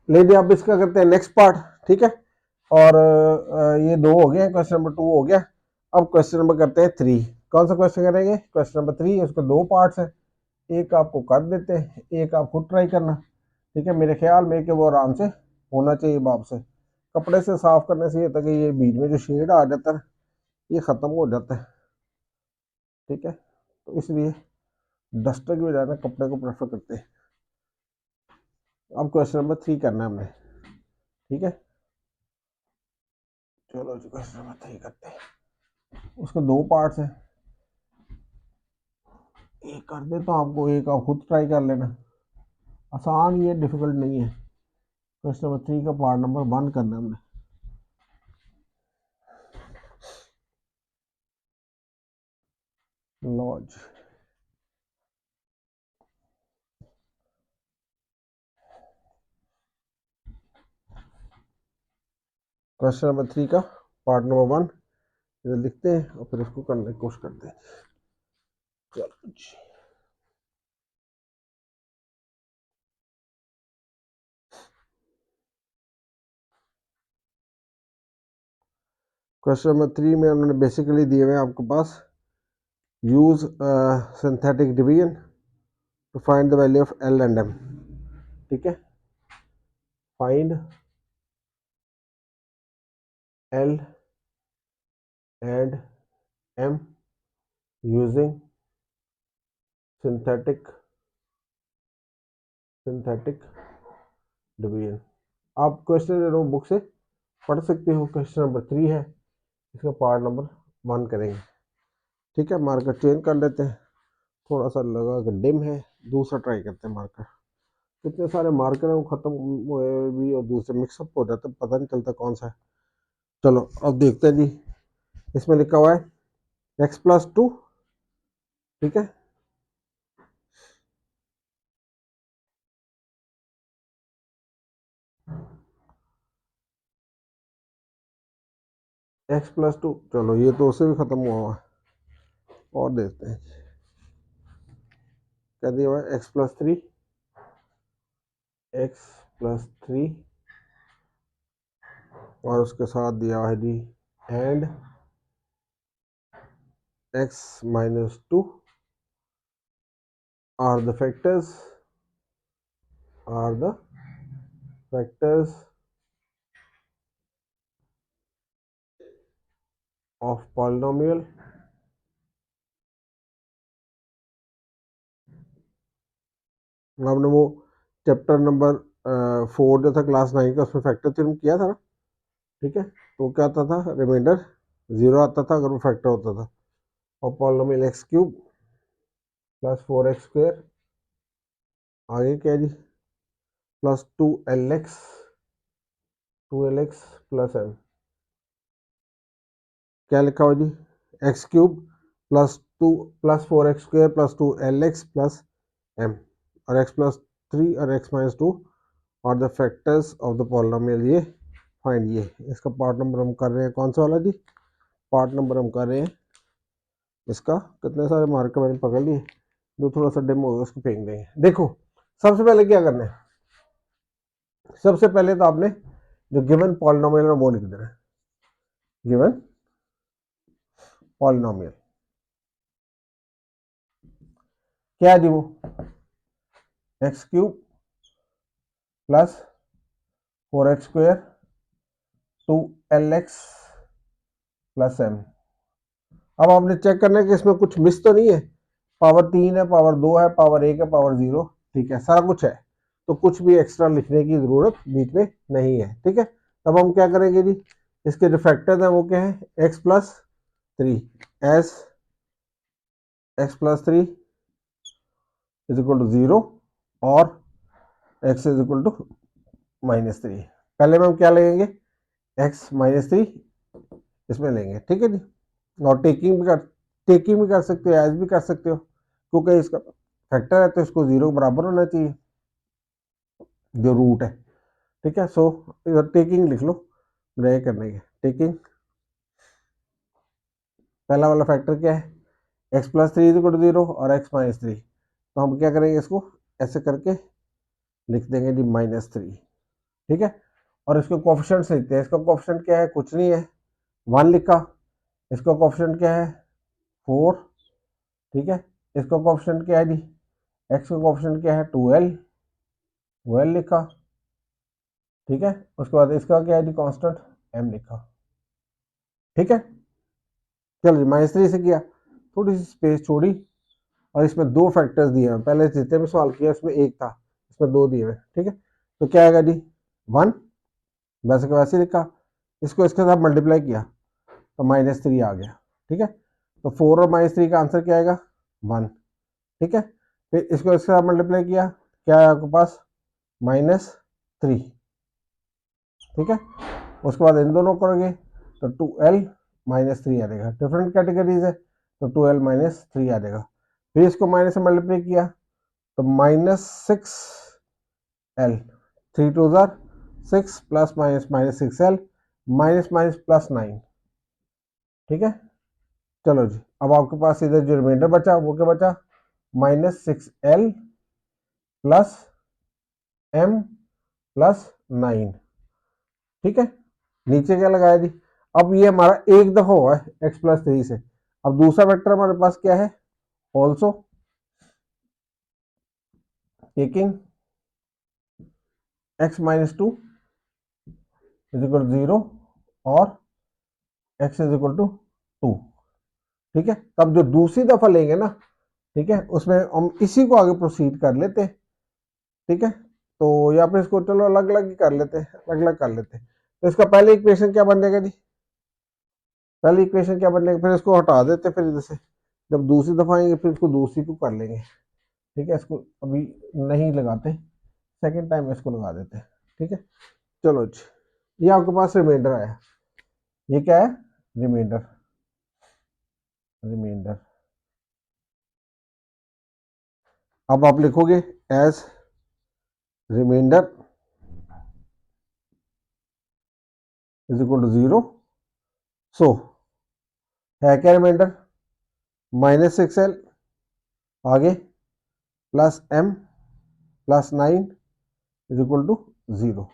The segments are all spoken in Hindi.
लेकिन आप इसका करते हैं नेक्स्ट पार्ट, ठीक है। और ये 2 हो गए, क्वेश्चन नंबर 2 हो गया। अब क्वेश्चन नंबर करते हैं 3। कौन सा क्वेश्चन करेंगे? क्वेश्चन नंबर 3, उसके 2 पार्ट्स हैं, एक आपको कर देते हैं, एक आप खुद ट्राई करना, ठीक है। मेरे ख्याल में कि वो आराम से होना चाहिए बाप से। कपड़े से साफ करने से ये होता है कि ये बीच में जो शेड आ जाता है ये ख़त्म हो जाता है, ठीक है। तो इसलिए डस्टर की बजाय ना कपड़े को प्रेफर करते हैं। अब क्वेश्चन नंबर 3 करना है हमने, ठीक है। चलो जी क्वेश्चन नंबर 3 करते हैं। उसके 2 पार्ट्स हैं, एक कर दे तो आपको, एक आप खुद ट्राई कर लेना। आसान ही है, डिफिकल्ट नहीं है। क्वेश्चन नंबर 3 का पार्ट नंबर 1 करना है हमने। लॉज क्वेश्चन नंबर 3 का पार्ट नंबर 1 इधर लिखते हैं और फिर इसको करने की कोशिश करते हैं। चलो जी, क्वेश्चन नंबर 3 में उन्होंने बेसिकली दिए हुए आपके पास, use synthetic division to find the value of L and M, ठीक है। Find L and M using synthetic division. आप क्वेश्चन बुक से पढ़ सकते हो। क्वेश्चन नंबर 3 है, इसका पार्ट नंबर 1 करेंगे, ठीक है। मार्कर चेंज कर लेते हैं, थोड़ा सा लगा कि डिम है, दूसरा ट्राई करते हैं मार्कर। कितने सारे मार्कर हैं वो खत्म हुए भी और दूसरे मिक्सअप हो जाते, पता नहीं चलता कौन सा है। चलो अब देखते हैं जी, इसमें लिखा हुआ है x+2, ठीक है। x+2, चलो ये तो उससे भी खत्म हुआ हुआ, और देखते हैं। क्या दिया हुआ है? x+3 और उसके साथ दिया हुआ है जी and x-2 are the factors of polynomial आपने वो चैप्टर नंबर 4 जो था क्लास 9 का, उसमें फैक्टर थ्योरम किया था ना, ठीक है। तो क्या आता था? रिमाइंडर 0 आता था अगर वो फैक्टर होता था। और पॉलिनोमियल x³ प्लस 4x² आगे क्या है जी, प्लस 2lx प्लस m। क्या लिखा हुआ जी? x³ plus 4x² plus 2lx plus m, और x+3 और x-2 और the factors of the polynomial, ये फाइंड। ये इसका पार्ट नंबर हम कर रहे हैं, कौन सा वाला जी? पार्ट नंबर हम कर रहे हैं इसका। कितने सारे मार्कर मैंने पकड़ लिए, जो थोड़ा सा डिम होगा उसको फेंक देंगे। देखो सबसे पहले क्या करना है, सबसे पहले तो आपने जो गिवन पॉलिनोमियल है वो लिख देना है। गिवन पॉलिनोमियल क्या है जी? वो x³ plus 4x² 2lx plus m। अब आपने चेक करना है कि इसमें कुछ मिस तो नहीं है। पावर 3 है, पावर 2 है, पावर 1 है, पावर 0, ठीक है, सारा कुछ है। तो कुछ भी एक्स्ट्रा लिखने की जरूरत बीच में नहीं है, ठीक है। तब हम क्या करेंगे जी, इसके जो फैक्टर्स हैं वो क्या है? x+3 S x+3 is equal to 0 और x इज इक्वल टू -3। पहले में हम क्या लेंगे? x-3 इसमें लेंगे, ठीक है जी। और टेकिंग भी कर सकते हो, एज भी कर सकते हो, क्योंकि इसका फैक्टर है तो इसको 0 बराबर होना चाहिए जो रूट है, ठीक है। सो इधर टेकिंग लिख लो, ग्रे करने के। टेकिंग पहला वाला फैक्टर क्या है? x+3 इज इक्वल टू 0 और x-3। तो हम क्या करेंगे, इसको ऐसे करके लिख देंगे जी -3, ठीक है। और इसके कोफिशिएंट्स लिखते हैं। इसका कोफिशिएंट क्या है, कुछ नहीं है, 1 लिखा। इसका कोफिशिएंट क्या है, 4, ठीक है। इसका कोफिशिएंट क्या है जी, एक्स का कोफिशिएंट क्या है, 12, 12 लिखा, ठीक है। उसके बाद इसका क्या है जी, कांस्टेंट m लिखा, ठीक है। चलो जी, -3 से किया, थोड़ी सी स्पेस छोड़ी, और इसमें 2 फैक्टर्स दिए हैं। पहले जितने भी सवाल किया इसमें 1 था, इसमें 2 दिए हुए, ठीक है। तो क्या आएगा जी, 1, वैसे का वैसे लिखा। इसको इसके साथ मल्टीप्लाई किया तो -3 आ गया, ठीक है। तो 4 और -3 का आंसर क्या आएगा, 1, ठीक है। फिर इसको इसके साथ मल्टीप्लाई किया, क्या है आपके पास, -3, ठीक है। उसके बाद इन दोनों करोगे तो 2l -3 आ जाएगा। डिफरेंट कैटेगरीज है तो 2l -3 आ जाएगा। फिर इसको माइनस से मल्टीप्लाई किया तो -6l, 3 2 6 plus minus -6l, minus minus plus 9, ठीक है। चलो जी, अब आपके पास इधर जो रिमाइंडर बचा वो क्या बचा, -6l प्लस m प्लस 9, ठीक है। नीचे क्या लगाया जी, अब ये हमारा एक दफा हुआ है x+3 से। अब दूसरा वेक्टर हमारे पास क्या है, also taking x-2 is equal to 0 और x इज इक्वल टू 2, ठीक है। तब जो दूसरी दफा लेंगे ना, ठीक है, उसमें हम इसी को आगे प्रोसीड कर लेते हैं, ठीक है। तो या फिर इसको चलो अलग अलग ही कर लेते हैं, अलग अलग कर लेते हैं। तो इसका पहले इक्वेशन क्या बन जाएगा जी, पहली इक्वेशन क्या बन जाएगा, फिर इसको हटा देते, फिर इधर से जब दूसरी दफा आएंगे फिर इसको दूसरी को कर लेंगे, ठीक है। इसको अभी नहीं लगाते, सेकेंड टाइम इसको लगा देते हैं, ठीक है। चलो जी, ये आपके पास रिमाइंडर आया, ये क्या है, रिमाइंडर, रिमाइंडर। अब आप लिखोगे as remainder is equal to 0। So है क्या रिमाइंडर, -6l आगे plus m plus 9 is equal to 0।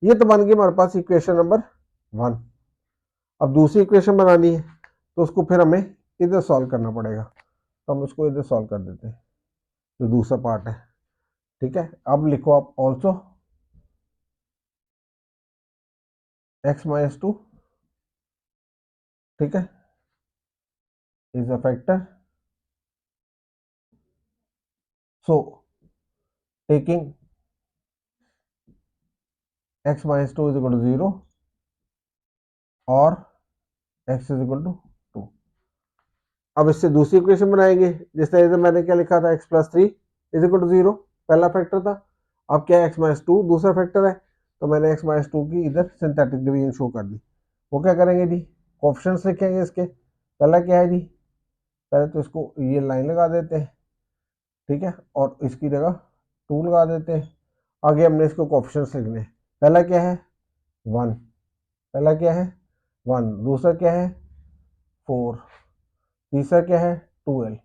ये तो बन गई हमारे पास इक्वेशन नंबर 1। अब दूसरी इक्वेशन बनानी है तो उसको फिर हमें इधर सॉल्व करना पड़ेगा, तो हम इसको इधर सॉल्व कर देते हैं, जो दूसरा पार्ट है, ठीक है। अब लिखो आप ऑल्सो x-2, ठीक है, is a factor, so taking x-2 is equal to 0 और x इज इक्वल टू 2। अब इससे दूसरी इक्वेशन बनाएंगे, जिस तरह से मैंने क्या लिखा था, x+3 इज इक्वल टू 0 पहला फैक्टर था। अब क्या है, x-2 दूसरा फैक्टर है, तो मैंने x-2 की इधर सिंथेटिक डिवीजन शो कर दी। वो क्या करेंगे जी, कोएफिशिएंट्स लिखेंगे इसके। पहला क्या है जी, पहले तो इसको ये लाइन लगा देते हैं, ठीक है, और इसकी जगह 2 लगा देते हैं। आगे हमने इसको कोएफिशिएंट्स लिखने हैं। पहला क्या है, 1, पहला क्या है 1, दूसरा क्या है 4, तीसरा क्या है 2l,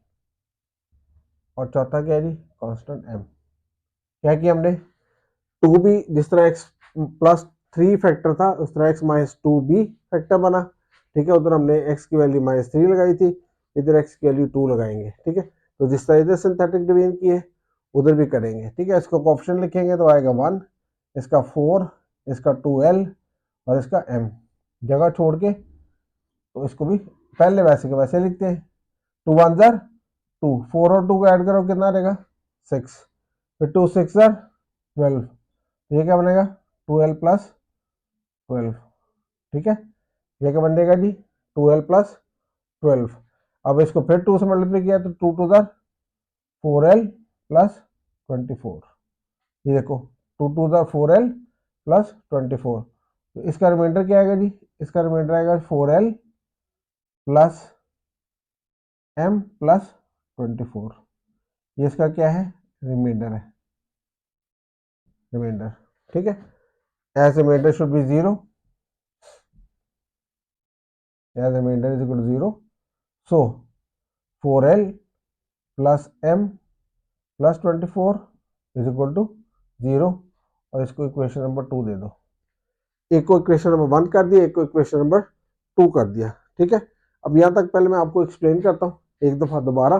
और चौथा क्या है जी, कांस्टेंट m। क्या किया हमने, 2 भी जिस तरह x+3 फैक्टर था उस तरह x-2 भी फैक्टर बना, ठीक है। उधर हमने x की वैल्यू -3 लगाई थी, इधर x की वैल्यू 2 लगाएंगे, ठीक है। तो जिस तरह इधर सिंथेटिक डिवीजन की है उधर भी करेंगे, ठीक है। इसको कोएफिशिएंट लिखेंगे तो आएगा 1, इसका 4, इसका 2l और इसका m। जगह छोड़ के तो इसको भी पहले वैसे के वैसे लिखते हैं। 2 1 जार 2, 4 और 2 को ऐड करो कितना रहेगा 6, फिर 2 6 जार 12, ये क्या बनेगा 2l प्लस 12, ठीक है। ये क्या बनेगा जी 2l प्लस 12। अब इसको फिर 2 से मल्टीप्लाई किया तो 2 2 जार 4l प्लस 24, ये देखो 2 2 जार 4l प्लस 24। तो इसका रिमाइंडर क्या आएगा जी, इसका रिमाइंडर आएगा 4l प्लस m प्लस 24। ये इसका क्या है, रिमाइंडर है, रिमाइंडर, ठीक है। As remainder should be 0, as remainder is equal to 0। So 4l plus m plus 24 is equal to 0, और इसको इक्वेशन नंबर 2 दे दो। एक को इक्वेशन नंबर 1 कर दिया, एक को इक्वेशन नंबर 2 कर दिया। ठीक है, अब यहाँ तक पहले मैं आपको एक्सप्लेन करता हूँ एक दफ़ा दोबारा,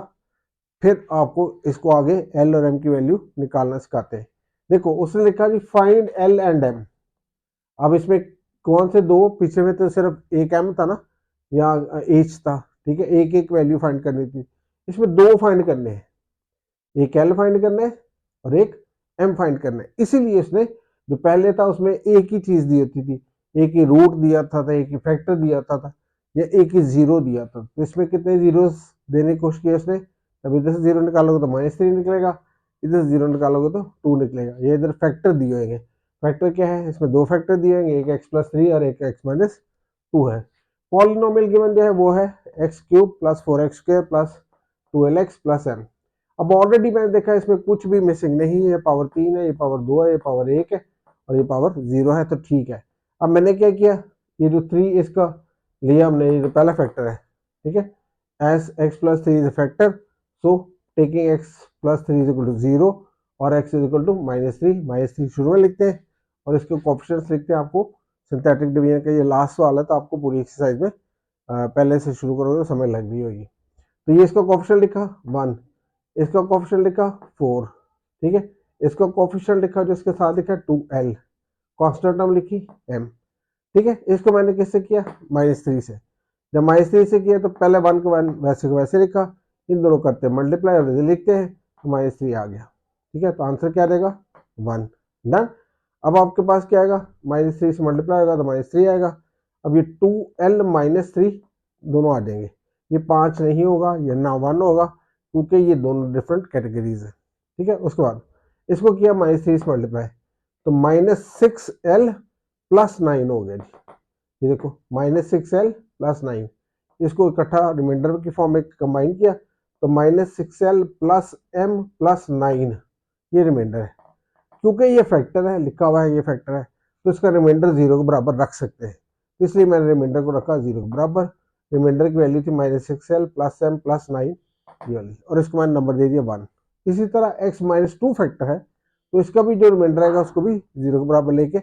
फिर आपको इसको आगे एल और एम की वैल्यू निकालना सिखाते हैं। देखो उसने लिखा जी फाइंड एल एंड एम। अब इसमें कौन से दो, पीछे में तो सिर्फ एक एम था ना या एच था, ठीक है, एक एक वैल्यू फाइंड करनी थी, इसमें दो फाइंड करने हैं, एक एल फाइंड करना है और एक एम फाइंड करना है। इसीलिए उसने जो पहले था उसमें एक ही चीज दी होती थी, एक ही रूट दिया था, एक ही फैक्टर दिया था या एक ही जीरो दिया था। तो इसमें कितने जीरो देने की कोशिश की उसने, अब इधर से जीरो निकालोगे तो -3 निकलेगा, इधर से जीरो निकालोगे तो 2 निकलेगा। ये इधर फैक्टर दिए होंगे। फैक्टर क्या है, इसमें दो फैक्टर दिए होंगे, एक x+3 और एक x-2 है। पॉलिनोमियल गिवन जो है वो है x³ + 4x² + 12x + m। अब ऑलरेडी मैंने देखा इसमें कुछ भी मिसिंग नहीं है, पावर 3 है, ये पावर 2 है, ये पावर 1 है और ये पावर 0 है, तो ठीक है। अब मैंने क्या किया, ये जो 3 इसका लिया हमने, ये जो पहला फैक्टर है, ठीक है, as x+3 is factor, so taking x+3 is equal to 0 और x इज इक्वल टू -3 शुरू में लिखते हैं और इसके कोएफिशिएंट्स लिखते हैं। आपको सिंथेटिक डिवीजन का ये लास्ट वाला है, तो आपको पूरी एक्सरसाइज में पहले से शुरू करोगे तो समय लग रही होगी। तो ये इसका कोएफिशिएंट लिखा 1, इसका कोएफिशिएंट लिखा 4, ठीक है, इसका कोएफिशिएंट लिखा जो इसके साथ लिखा 2l, कांस्टेंट टर्म लिखी m, ठीक है। इसको मैंने किससे किया, -3 से। जब -3 से किया तो पहले 1 को 1 वैसे को वैसे लिखा, इन दोनों करते हैं मल्टीप्लाई और इधर लिखते हैं तो -3 आ गया, ठीक है। तो आंसर क्या देगा 1, डन। अब आपके पास क्या आएगा, -3 से मल्टीप्लाई होगा तो -3 आएगा। अब ये 2l -3 दोनों आ जाएंगे, ये 5 नहीं होगा, ये ना 1 होगा, क्योंकि ये दोनों डिफरेंट कैटेगरीज है, ठीक है। उसके बाद इसको किया -3 से मल्टीप्लाई तो -6l + 9 हो गया जी। ये देखो -6l + 9, इसको इकट्ठा रिमाइंडर की फॉर्म में कंबाइन किया तो -6l + m + 9 ये रिमाइंडर है। क्योंकि ये फैक्टर है, लिखा हुआ है ये फैक्टर है, तो इसका रिमाइंडर 0 के बराबर रख सकते हैं, इसलिए मैंने रिमाइंडर को रखा 0 के बराबर। रिमाइंडर की वैल्यू थी -6l + m + 9 ये वाली, और इसको मैंने नंबर दे दिया 1। इसी तरह x-2 फैक्टर है, तो इसका भी जो रिमाइंडर आएगा उसको भी 0 के बराबर लेके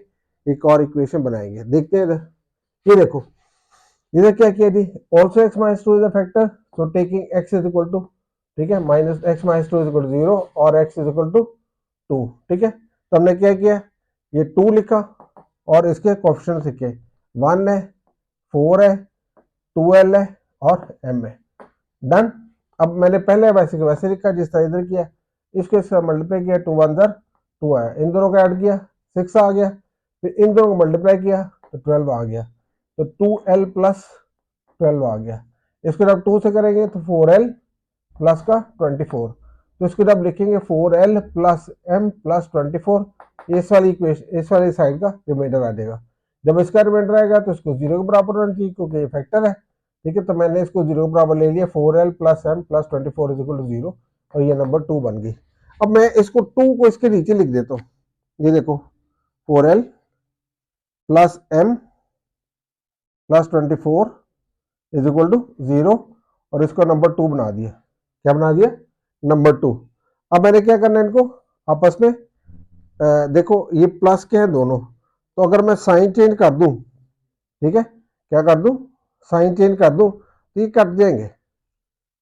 एक और इक्वेशन बनाएंगे। देखते हैं इधर, ये देखो इधर क्या किया थी, also x-2 is a factor, so taking x is equal to, ठीक है, -x-2 इज इक्वल टू 0 और x इज इक्वल टू 2, ठीक है। तो हमने क्या किया, ये 2 लिखा और इसके कोएफिशिएंट्स लिखे, 1 है, 4 है, 2l है और m है, डन। अब मैंने पहले वैसे के वैसे लिखा जिस तरह इधर किया, इसको इसका मल्टीप्लाई किया, 2 1 ज़र 2 आया, इन दोनों को ऐड किया 6 आ गया, फिर इन दोनों को मल्टीप्लाई किया तो 12 आ गया, तो 2l + 12 आ गया। इसको जब 2 से करेंगे तो 4l प्लस का 24, तो इसको जब लिखेंगे 4l + m + 24, इस वाली इक्वेशन इस वाली साइड का रिमाइंडर आ जाएगा। जब इसका रिमाइंडर आएगा तो इसको 0 के बराबर होना चाहिए क्योंकि ये फैक्टर है, ठीक है। तो मैंने इसको 0 के बराबर ले लिया, 4l + m + 24 is equal to 0 और ये नंबर 2 बन गई। अब मैं इसको 2 को इसके नीचे लिख देता हूँ, ये देखो 4l + m + 24 is equal to 0 और इसको नंबर 2 बना दिया। क्या बना दिया, नंबर 2। अब मैंने क्या करना है, इनको आपस में देखो ये प्लस के हैं दोनों, तो अगर मैं साइन चेंज कर दूं, ठीक है, क्या कर दूं, साइन चेंज कर दूं तो ये कट जाएंगे,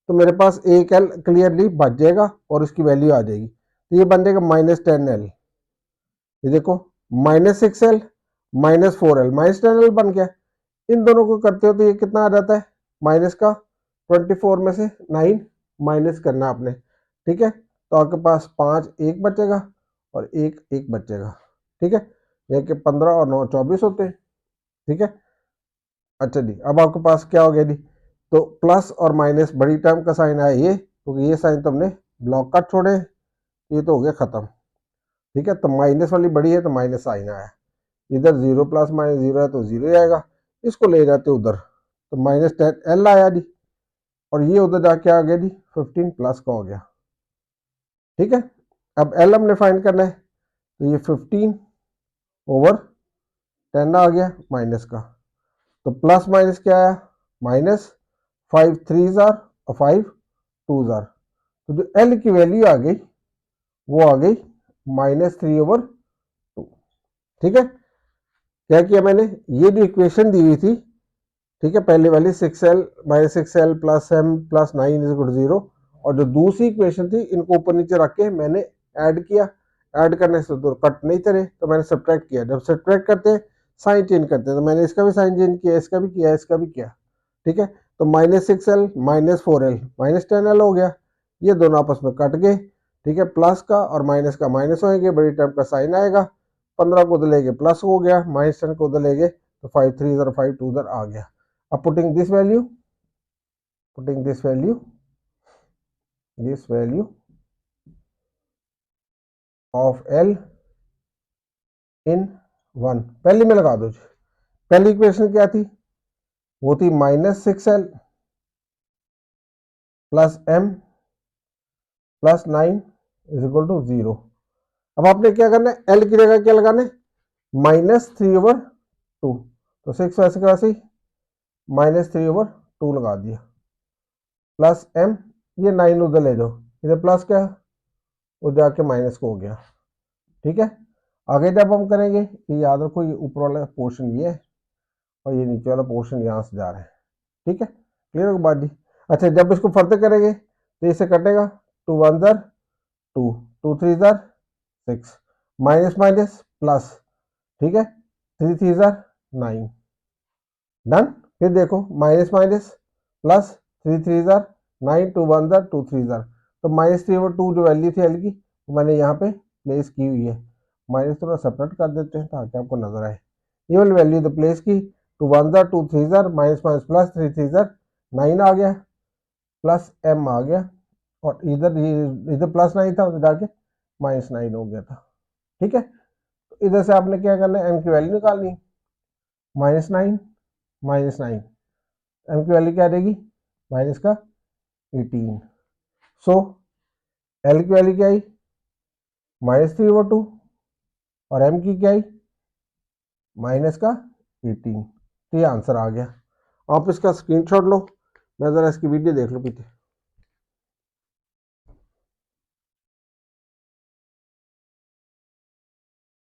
तो मेरे पास एक एल क्लियरली बच जाएगा और इसकी वैल्यू आ जाएगी, तो ये बन जाएगा -10l। ये देखो -6l -4l -10l बन गया। इन दोनों को करते हो तो ये कितना आ जाता है, माइनस का 24 में से 9 माइनस करना आपने, ठीक है। तो आपके पास 5 1 बचेगा और 1 1 बचेगा, ठीक है, ये कि 15 और 9 24 होते हैं, ठीक है। अच्छा जी, अब आपके पास क्या हो गया जी, तो प्लस और माइनस बड़ी टर्म का साइन आया ये, क्योंकि ये साइन तो हमने ब्लॉक कट छोड़े, ये तो हो गया खत्म, ठीक है। तो माइनस वाली बड़ी है तो माइनस साइन आया, इधर 0 + -0 है तो 0 ही आएगा, इसको ले जाते उधर तो -10l आया जी, और ये उधर जाके आ गया जी 15 प्लस का हो गया, ठीक है। अब एल हमने फाइंड करना है, तो ये 15/10 आ गया माइनस का, तो प्लस माइनस क्या आया, -5 3 ज़ार और 5 2 ज़ार, तो जो एल की वैल्यू आ गई वो आ गई -3/2, ठीक है, क्या किया मैंने, ये जो इक्वेशन दी हुई थी, ठीक है, पहले वाली 6l minus 6l plus m plus 9 is equal to 0, और जो दूसरी इक्वेशन थी इनको ऊपर नीचे रख के मैंने ऐड किया। ऐड करने से तो कट नहीं करे, तो मैंने सब्ट्रैक्ट किया। जब सब्ट्रैक्ट करते हैं साइन चेंज करते हैं, तो मैंने इसका भी साइन चेंज किया, इसका भी किया, इसका भी किया। ठीक है, तो minus 6l minus 4l minus 10l हो गया, ये दोनों आपस में कट गए। ठीक है, प्लस का और माइनस का माइनस होएंगे, बड़ी टर्म का साइन आएगा, 15 को उधर ले गए प्लस हो गया, माइनस 10 को उधर ले गए तो 5 3 इधर 5 2 उधर आ गया। अब putting this value of L इन 1 पहली में लगा दो जी। पहली इक्वेशन क्या थी, वो थी minus 6L plus M plus 9 is equal to 0। अब आपने क्या करना है, L की जगह क्या लगाना है, -3/2, तो 6 वैसे का वैसे ही -3/2 लगा दिया, प्लस M, ये 9 उधर ले जाओ, इधर प्लस क्या है, वो जाके माइनस को हो गया। ठीक है, आगे जब हम करेंगे, ये याद रखो, ये ऊपर वाला पोर्शन ये है और ये नीचे वाला पोर्शन यहाँ से जा रहा है। ठीक है, क्लियर हो बात जी। अच्छा, जब इसको फर्दर करेंगे तो इससे कटेगा, 2 1 jar 2, 2 3 jar 6, minus minus plus, ठीक है, 3 3 जार 9, डन। फिर देखो minus minus plus, 3 3 jar 9, 2 1 jar 2 3 jar, तो -3/2 जो वैल्यू थी एल की, वो मैंने यहाँ पे प्लेस की हुई है। माइनस थोड़ा सेपरेट कर देते हैं ताकि आपको नजर आए, ये वाली वैल्यू तो प्लेस की, 2 1 jar 2 3 jar minus minus plus, 3 3 jar 9 आ गया, प्लस m आ गया, और इधर प्लस 9 था, उधर जाके -9 हो गया था। ठीक है, तो इधर से आपने क्या करना है, m की वैल्यू निकालनी, -9 -9, m की वैल्यू क्या रहेगी, माइनस का 18। सो l की वैल्यू क्या आई, -3/2, और m की क्या आई, माइनस का 18। तो ये आंसर आ गया। आप इसका स्क्रीनशॉट लो, मैं ज़रा इसकी वीडियो देख लो पीछे।